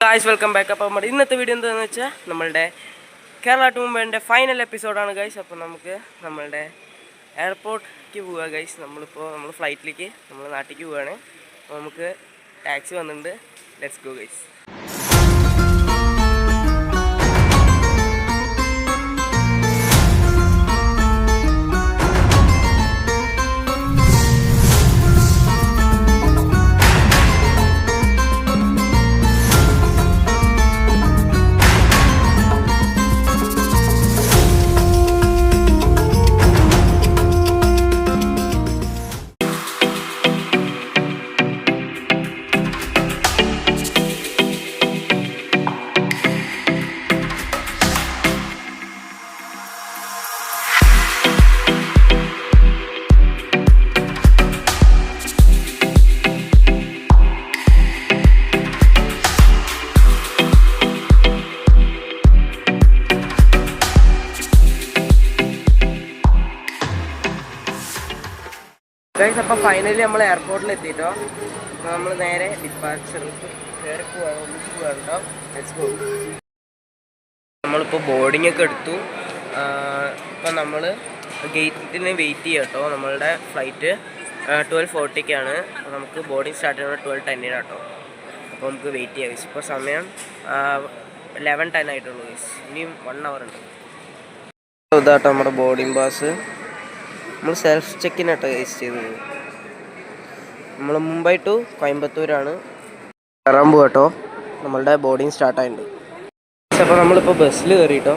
Guys welcome back. അപ്പോൾ നമ്മുടെ ഇന്നത്തെ വീഡിയോ എന്താണെന്ന് വെച്ചാൽ നമ്മളുടെ കേരള ടു മുംബൈൻ്റെ ഫൈനൽ എപ്പിസോഡാണ് ഗൈസ്. അപ്പോൾ നമുക്ക് നമ്മളുടെ എയർപോർട്ടിലേക്ക് പോവുക ഗൈസ്. നമ്മൾ ഫ്ലൈറ്റിലേക്ക് നമ്മൾ നാട്ടിലേക്ക് പോവുകയാണ്. അപ്പോൾ നമുക്ക് ടാക്സി വന്നിട്ടുണ്ട്. Let's go guys. ഗൈസ് അപ്പോൾ ഫൈനലി നമ്മൾ എയർപോർട്ടിൽ എത്തിയിട്ടോ. നമ്മൾ നേരെ ഡിപ്പാർച്ചർ കയറി പോകാനുണ്ടോ. Let's go. നമ്മളിപ്പോൾ ബോർഡിംഗ് ഒക്കെ എടുത്തു. ഇപ്പം നമ്മൾ ഗേറ്റിന് വെയിറ്റ് ചെയ്യാം കേട്ടോ. നമ്മളുടെ ഫ്ലൈറ്റ് 12:40 അപ്പോൾ നമുക്ക് ബോർഡിംഗ് സ്റ്റാർട്ട് ചെയ്യുന്നത് 12:10 കേട്ടോ. അപ്പോൾ നമുക്ക് വെയിറ്റ് ചെയ്യാം ഗൈസ്. ഇപ്പോൾ സമയം 11:10 ആയിട്ടുള്ളൂ ഗൈസ്. ഇനിയും 1 hour ഉണ്ട്. ഇതാട്ടോ നമ്മുടെ ബോർഡിംഗ് പാസ്. നമ്മൾ സെൽഫ് ചെക്കിനാട്ടോ ഗൈസ് ചെയ്തത്. നമ്മൾ മുംബൈ ടു കോയമ്പത്തൂരാണ് കയറാൻ പോവുക കേട്ടോ. നമ്മളുടെ ബോർഡിങ് സ്റ്റാർട്ടായിട്ടുണ്ട്. അപ്പോൾ നമ്മളിപ്പോൾ ബസ്സിൽ കയറിയിട്ടോ.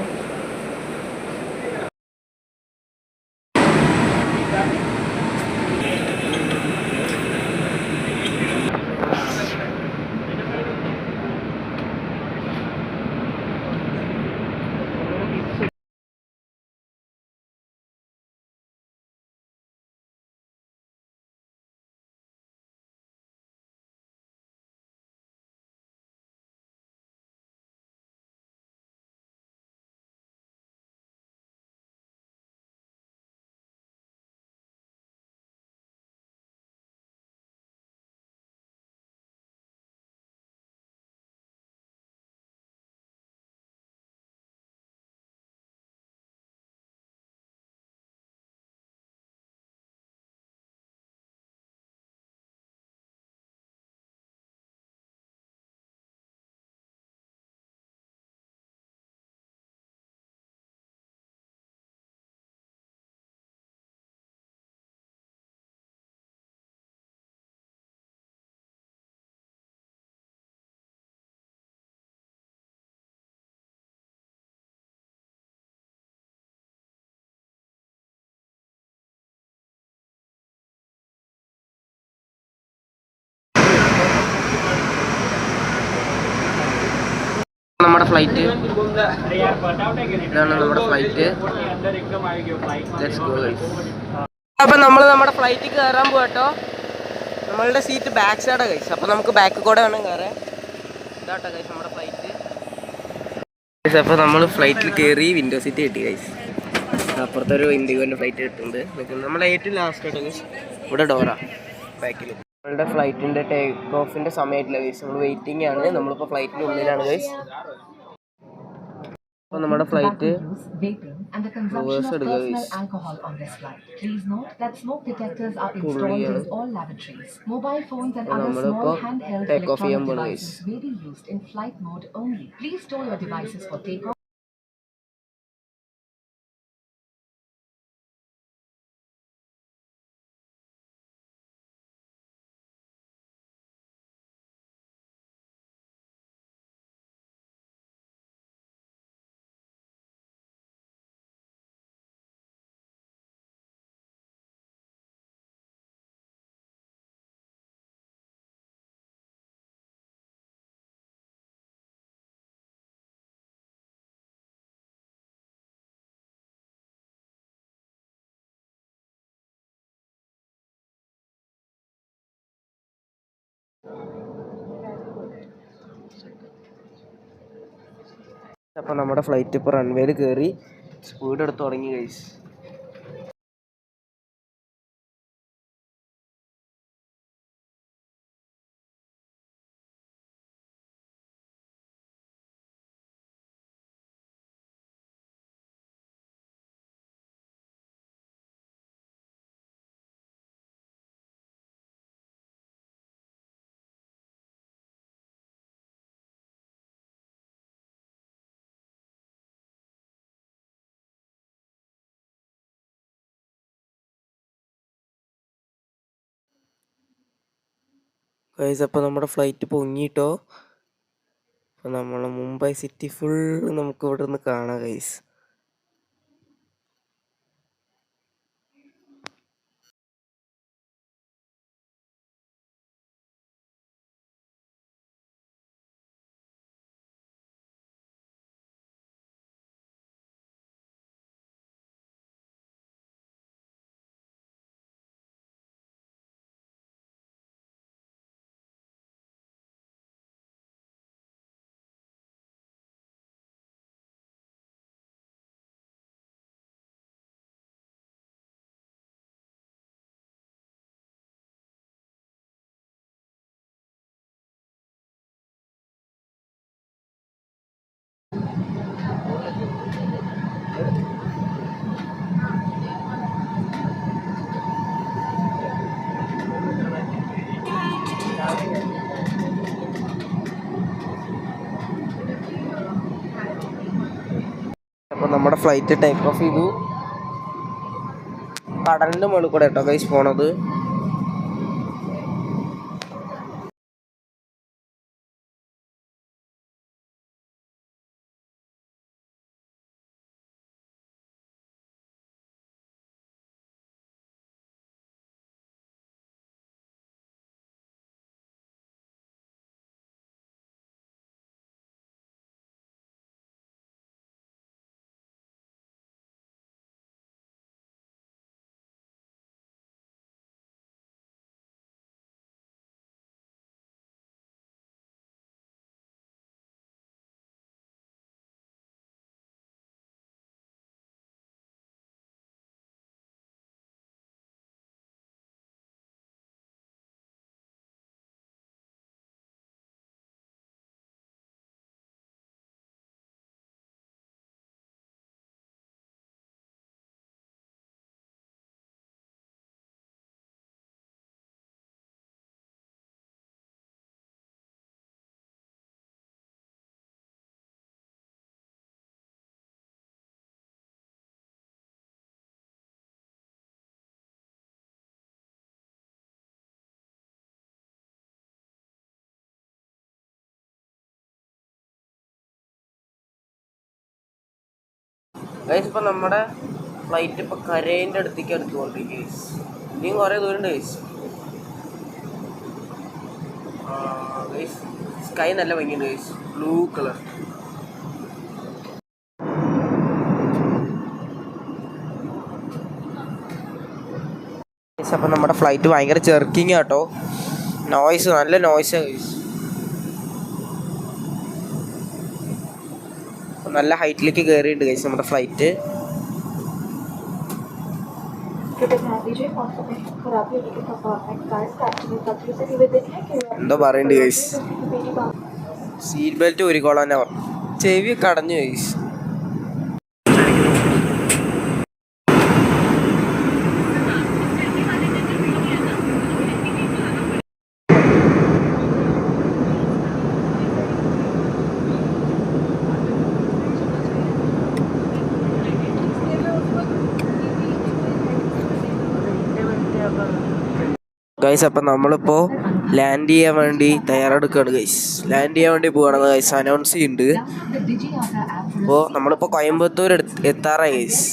നമ്മുടെ ഫ്ലൈറ്റ് ഇതാണ്. നമ്മുടെ ഫ്ലൈറ്റ്. Let's go guys. അപ്പോൾ നമ്മൾ നമ്മുടെ ഫ്ലൈറ്റിൽ കയറാൻ പോകട്ടോ. നമ്മളുടെ സീറ്റ് ബാക്ക് സൈഡാണ് ഗൈസ്. അപ്പോൾ നമുക്ക് ബാക്ക് കൂടെ വേണം കയറാൻ. ഇതാട്ടോ ഗൈസ് നമ്മുടെ ഫ്ലൈറ്റ്. അപ്പോൾ നമ്മൾ ഫ്ലൈറ്റിൽ കയറി വിൻഡോ സീറ്റ് കിട്ടി ഗൈസ്. അപ്പുറത്തൊരു ഇൻഡിഗോൻ്റെ ഫ്ലൈറ്റ് കിട്ടുന്നുണ്ട്. നമ്മുടെ ഏറ്റവും ലാസ്റ്റ് ആട്ടോ ഗൈസ്. ഇവിടെ ഡോറാ ബാക്കിൽ. നമ്മളുടെ ഫ്ലൈറ്റിൻ്റെ ടേക്ക് ഓഫിൻ്റെ സമയമായിട്ടില്ല ഗൈസ്. നമ്മൾ വെയിറ്റിംഗ് ആണ്. നമ്മളിപ്പോൾ ഫ്ലൈറ്റിൻ്റെ ഉള്ളിലാണ് ഗൈസ്. അപ്പോൾ നമ്മുടെ ഫ്ലൈറ്റ് റിവേഴ്സ് എടുക്കുക ഗൈസ്. നമ്മളിപ്പോൾ ടേക്ക് ഓഫ് ചെയ്യാൻ പോകുന്നു ഗൈസ്. അപ്പോൾ നമ്മുടെ ഫ്ലൈറ്റ് ഇപ്പോൾ റൺവേയിൽ കയറി സ്പീഡ് എടുത്ത് തുടങ്ങി ഗൈസ്. ഗൈസ് അപ്പോൾ നമ്മുടെ ഫ്ലൈറ്റ് പൊങ്ങിട്ടോ. അപ്പോൾ നമ്മൾ മുംബൈ സിറ്റി ഫുൾ നമുക്ക് ഇവിടെ നിന്ന് കാണാം ഗൈസ്. അപ്പോൾ നമ്മുടെ ഫ്ലൈറ്റ് ടേക്ക് ഓഫ് ചെയ്തു. കടലിൻ്റെ മുകളിൽ കൂടെ കേട്ടോ ഗൈസ് പോണത്. ഗൈസ് ഇപ്പോൾ നമ്മുടെ ഫ്ലൈറ്റ് ഇപ്പോൾ കരേൻ്റെ അടുത്തേക്ക് എടുത്തുകൊണ്ടിരിക്കും ഗൈസ്. ഇനിയും കുറേ ദൂരമുണ്ട് ഗൈസ്. ഗൈസ് സ്കൈ നല്ല ഭംഗിയുണ്ട് ഗൈസ്, ബ്ലൂ കളർ. ഗൈസ് അപ്പോൾ നമ്മുടെ ഫ്ലൈറ്റ് ഭയങ്കര ചെർക്കിങ് ആട്ടോ, നോയ്സ് നല്ല നോയ്സാണ് ഗൈസ്. നല്ല ഹൈറ്റിലേക്ക് കയറിയിട്ടുണ്ട് ഗൈസ് നമ്മുടെ ഫ്ലൈറ്റ്. എന്തോ പറയുന്നുണ്ട് ഗൈസ്. സീറ്റ് ബെൽറ്റ് ഊരിക്കോളാൻ തന്നെ പറഞ്ഞു. ചെവിയൊക്കെ അടഞ്ഞു ഗൈസ്. ഗൈസ് അപ്പം നമ്മളിപ്പോൾ ലാൻഡ് ചെയ്യാൻ വേണ്ടി തയ്യാറെടുക്കുകയാണ് ഗൈസ്. ലാൻഡ് ചെയ്യാൻ വേണ്ടി പോവുകയാണെന്ന് ഗൈസ് അനൗൺസ് ചെയ്യുന്നുണ്ട്. അപ്പോൾ നമ്മളിപ്പോൾ കോയമ്പത്തൂർ എത്താറായി ഗൈസ്.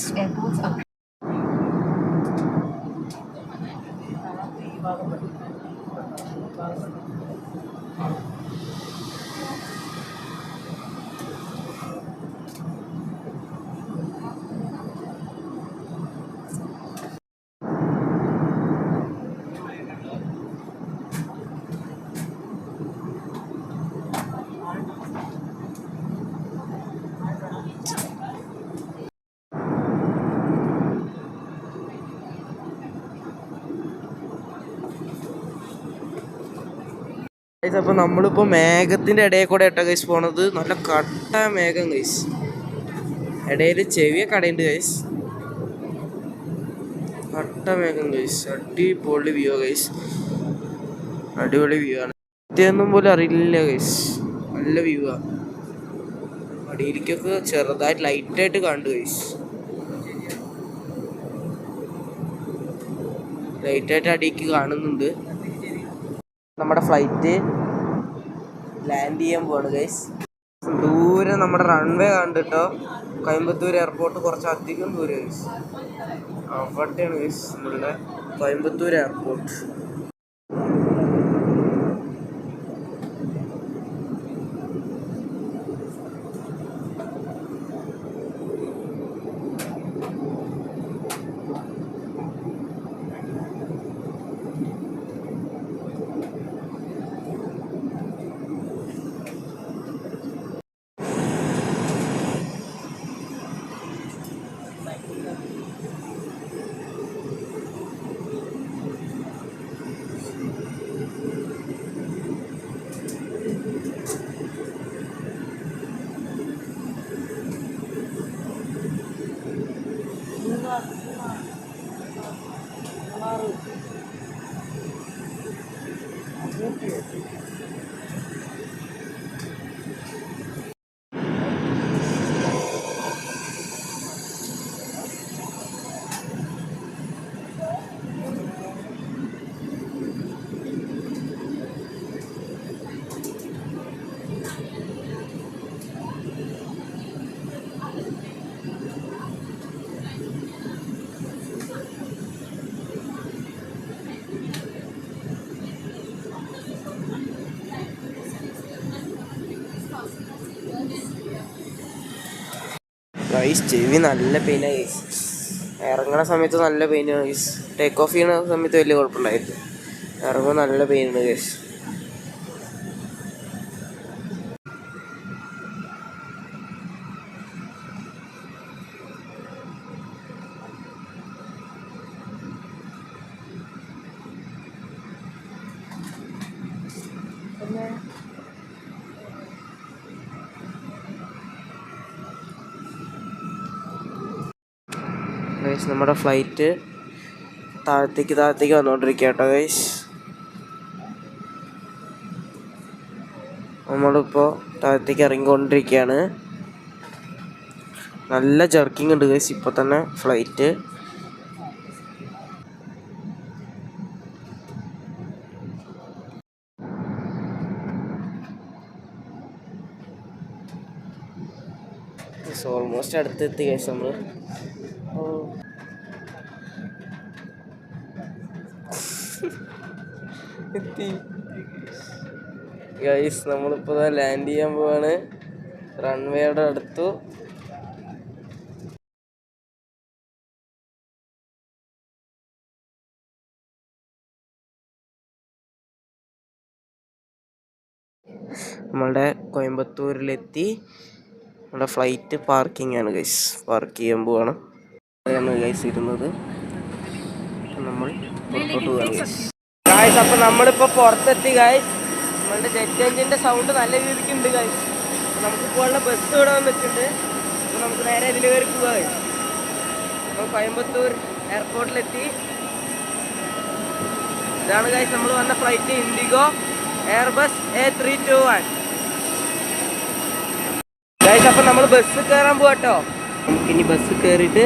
ഗൈസ് അപ്പോൾ നമ്മളിപ്പോൾ മേഘത്തിൻ്റെ ഇടയിൽ കൂടെ ഇട്ട ഗൈസ് പോണത്. നല്ല കട്ട മേഘം ഗൈസ്, ഇടയിൽ ചെവിയൊക്കെ അടയുണ്ട് ഗൈസ്. കട്ട മേഘം ഗൈസ്, അടിപൊളി വ്യൂ ഗൈസ്, അടിപൊളി വ്യൂ ആണ്. ഒന്നും പോലും അറിയില്ല ഗൈസ്, നല്ല വ്യൂ ആണ്. അടിയിലേക്കൊക്കെ ചെറുതായിട്ട് ലൈറ്റായിട്ട് കണ്ടു ഗൈസ്, ലൈറ്റായിട്ട് അടിയിലേക്ക് കാണുന്നുണ്ട്. നമ്മുടെ ഫ്ലൈറ്റ് ലാൻഡ് ചെയ്യാൻ പോവാണ് ഗൈസ്. ദൂരെ നമ്മുടെ റൺവേ കണ്ടിട്ടോ. കോയമ്പത്തൂർ എയർപോർട്ട് കുറച്ചധികം ദൂരം ഗൈസ്. അവിടെയാണ് ഗൈസ് നമ്മളുടെ കോയമ്പത്തൂർ എയർപോർട്ട്. ഗൈസ് ചെവി നല്ല പെയിനാണ് ഗൈസ്. ഇറങ്ങണ സമയത്ത് നല്ല പെയിനാണ് ഗൈസ്. ടേക്ക് ഓഫ് ചെയ്യണ സമയത്ത് വലിയ കുഴപ്പമുണ്ടായിരുന്നു. ഇറങ്ങുമ്പോൾ നല്ല പെയിനുണ്ട് ഗൈസ്. ഗൈസ് നമ്മുടെ ഫ്ലൈറ്റ് താഴത്തേക്ക് വന്നുകൊണ്ടിരിക്കുക കേട്ടോ ഗൈസ്. നമ്മളിപ്പോൾ താഴത്തേക്ക് ഇറങ്ങിക്കൊണ്ടിരിക്കുകയാണ്. നല്ല ജർക്കിംഗ് ഉണ്ട് ഗൈസ് ഇപ്പോൾ തന്നെ ഫ്ലൈറ്റ്. ഓൾമോസ്റ്റ് അടുത്തെത്തി ഗൈസ് നമ്മൾ. എത്തി ഗൈസ്. നമ്മളിപ്പോൾ ലാൻഡ് ചെയ്യാൻ പോവാണ്. റൺവേയുടെ അടുത്തു. നമ്മളുടെ കോയമ്പത്തൂരിലെത്തി. നമ്മുടെ ഫ്ലൈറ്റ് പാർക്കിംഗ് ആണ് ഗൈസ്. പാർക്ക് ചെയ്യാൻ പോവാണ്. അതാണ് ഗൈസ് ഇരുന്നത്. നമ്മൾ പുറത്തോട്ട് പോവാണ് ഗൈസ്. അപ്പോൾ നമ്മളിപ്പോൾ പുറത്തെത്തി ഗൈസ്. നമ്മളുടെ ജെറ്റ് എഞ്ചിൻ്റെ സൗണ്ട് നല്ല രീതിക്ക് ഉണ്ട് ഗൈസ്. നമുക്കിപ്പോൾ ഉള്ള ബസ് ഇവിടെ വന്നിട്ടുണ്ട്. അപ്പോൾ നമുക്ക് നേരെ ഇതിൽ കയറി പോവാം ഗൈസ്. നമ്മൾ കോയമ്പത്തൂർ എയർപോർട്ടിലെത്തി. ഇതാണ് ഗൈസ് നമ്മൾ വന്ന flight. IndiGo Airbus A321 guys. അപ്പോൾ നമ്മൾ ബസ് കയറാൻ പോവാട്ടോ. നമുക്കിനി ബസ് കയറിയിട്ട്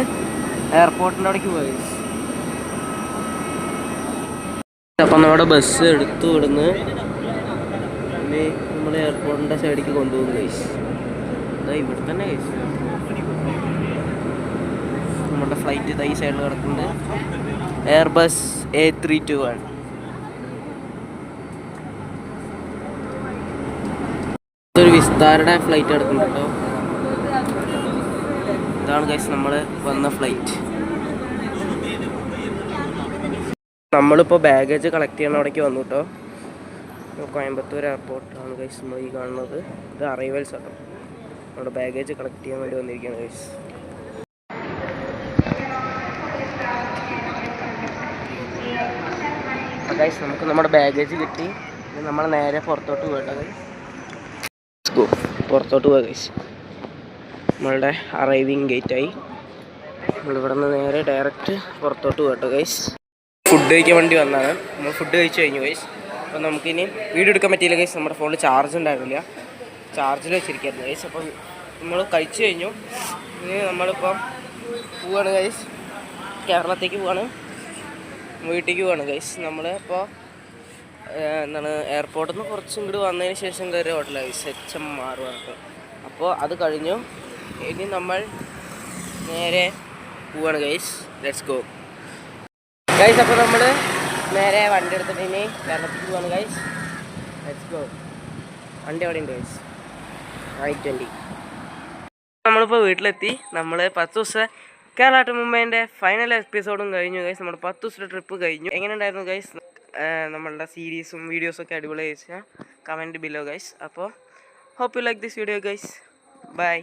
എയർപോർട്ടിൻ്റെ അവിടേക്ക് പോവാം ഗൈസ്. അപ്പം നമ്മുടെ ബസ് എടുത്തു ഇവിടുന്ന് ഇനി നമ്മൾ എയർപോർട്ടിൻ്റെ സൈഡിലേക്ക് കൊണ്ടുപോകും ഗൈസ്. അതാ ഇവിടെ തന്നെ ഗൈസ് നമ്മുടെ ഫ്ലൈറ്റ് ഇതാ ഈ സൈഡിൽ കിടക്കുന്നത്. Airbus A321. ഇതൊരു വിസ്താരയുടെ ഫ്ലൈറ്റ് കിടക്കുന്നുണ്ട് കേട്ടോ. ഇതാണ് ഗൈസ് നമ്മൾ വന്ന ഫ്ലൈറ്റ്. നമ്മളിപ്പോൾ ബാഗേജ് കളക്ട് ചെയ്യണ അവിടേക്ക് വന്നു കേട്ടോ. കോയമ്പത്തൂർ എയർപോർട്ടാണ് ഗൈസ് നമ്മൾ ഈ കാണുന്നത്. ഇത് അറൈവൽസ് കേട്ടോ. നമ്മുടെ ബാഗേജ് കളക്ട് ചെയ്യാൻ വേണ്ടി വന്നിരിക്കുകയാണ് ഗൈസ്. ഗൈസ് നമുക്ക് നമ്മുടെ ബാഗേജ് കിട്ടി. നമ്മൾ നേരെ പുറത്തോട്ട് പോകട്ടോ ഗൈസ്. പുറത്തോട്ട് പോകാം ഗൈസ്. നമ്മളുടെ അറൈവിങ് ഗേറ്റായി. നമ്മളിവിടെ നിന്ന് നേരെ ഡയറക്റ്റ് പുറത്തോട്ട് പോകട്ടോ ഗൈസ്. ഫുഡ് കഴിക്കാൻ വേണ്ടി വന്നതാണ്. നമ്മൾ ഫുഡ് കഴിച്ച് കഴിഞ്ഞു ഗൈസ്. അപ്പോൾ നമുക്കിനി വീഡിയോ എടുക്കാൻ പറ്റിയില്ല ഗൈസ്. നമ്മുടെ ഫോണിൽ ചാർജ് ഉണ്ടായിരുന്നില്ല. ചാർജിൽ വെച്ചിരിക്കുകയായിരുന്നു ഗൈസ്. അപ്പോൾ നമ്മൾ കഴിച്ചു കഴിഞ്ഞു. ഇനി നമ്മളിപ്പം പോവാണ് ഗൈസ്. കേരളത്തേക്ക് പോവാണ്. വീട്ടിലേക്ക് പോവാണ് ഗൈസ്. നമ്മൾ ഇപ്പോൾ എന്താണ് എയർപോർട്ടിൽ നിന്ന് കുറച്ചും കൂടി വന്നതിന് ശേഷം കയറിയ ഹോട്ടലാണ് SHM അപ്പോൾ അത് കഴിഞ്ഞു. ഇനി നമ്മൾ നേരെ പോവാണ് ഗൈസ്. Let's go guys. അപ്പോൾ നമ്മൾ നേരെ വണ്ടി എടുത്തിട്ട് ഇനി കേരളത്തിൽ പോവാണ് ഗൈസ്. Let's go. വണ്ടി അവിടെ ഉണ്ട് ഗൈസ്. I-20. നമ്മളിപ്പോൾ വീട്ടിലെത്തി. നമ്മൾ 10 ദിവസത്തെ കേരള ടു മുംബൈൻ്റെ ഫൈനൽ എപ്പിസോഡും കഴിഞ്ഞു ഗൈസ്. നമ്മുടെ 10 ദിവസത്തെ ട്രിപ്പ് കഴിഞ്ഞു. എങ്ങനെ ഉണ്ടായിരുന്നു ഗൈസ്? നമ്മളുടെ സീരീസും വീഡിയോസൊക്കെ അടിപൊളി വെച്ചാൽ കമൻറ്റ് ബിലോ ഗൈസ്. അപ്പോൾ hope you like this video guys. By.